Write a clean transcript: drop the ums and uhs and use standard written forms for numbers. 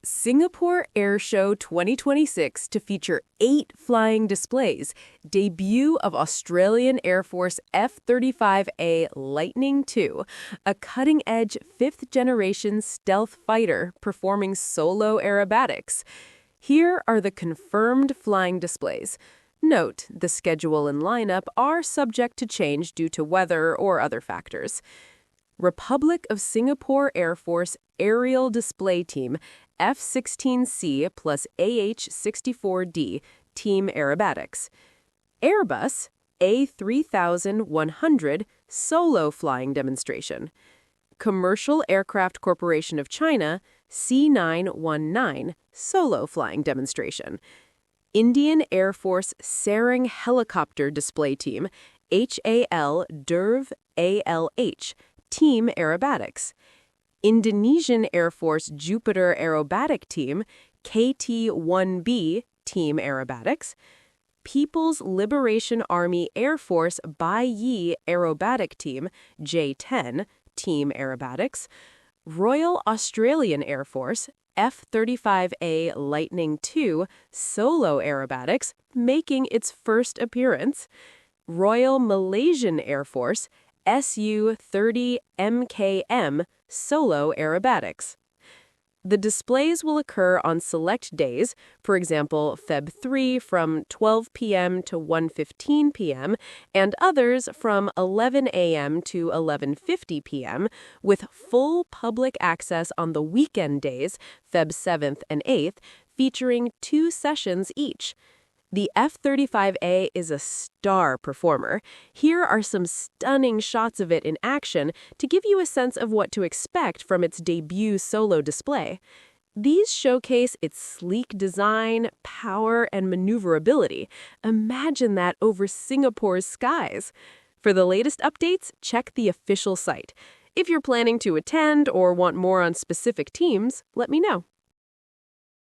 Singapore Airshow 2026 to feature 8 flying displays, debut of Australian Air Force F-35A Lightning II, a cutting-edge 5th-generation stealth fighter performing solo aerobatics. Here are the confirmed flying displays. Note, the schedule and lineup are subject to change due to weather or other factors. Republic of Singapore Air Force Aerial Display Team F-16C plus AH-64D Team Aerobatics. Airbus A350-1000 Solo Flying Demonstration. Commercial Aircraft Corporation of China C919 Solo Flying Demonstration. Indian Air Force Sarang Helicopter Display Team HAL-DERV-ALH Team Aerobatics. Indonesian Air Force Jupiter Aerobatic Team KT-1B Team Aerobatics. People's Liberation Army Air Force Bayi Aerobatic Team J-10 Team Aerobatics. Royal Australian Air Force F-35A Lightning II Solo Aerobatics making its first appearance. Royal Malaysian Air Force Su-30MKM Solo Aerobatics. The displays will occur on select days, for example, Feb 3 from 12 p.m. to 1:15 p.m., and others from 11 a.m. to 11:50 p.m., with full public access on the weekend days, Feb 7th and 8th, featuring 2 sessions each. The F-35A is a star performer. Here are some stunning shots of it in action to give you a sense of what to expect from its debut solo display. These showcase its sleek design, power, and maneuverability. Imagine that over Singapore's skies. For the latest updates, check the official site. If you're planning to attend or want more on specific teams, let me know.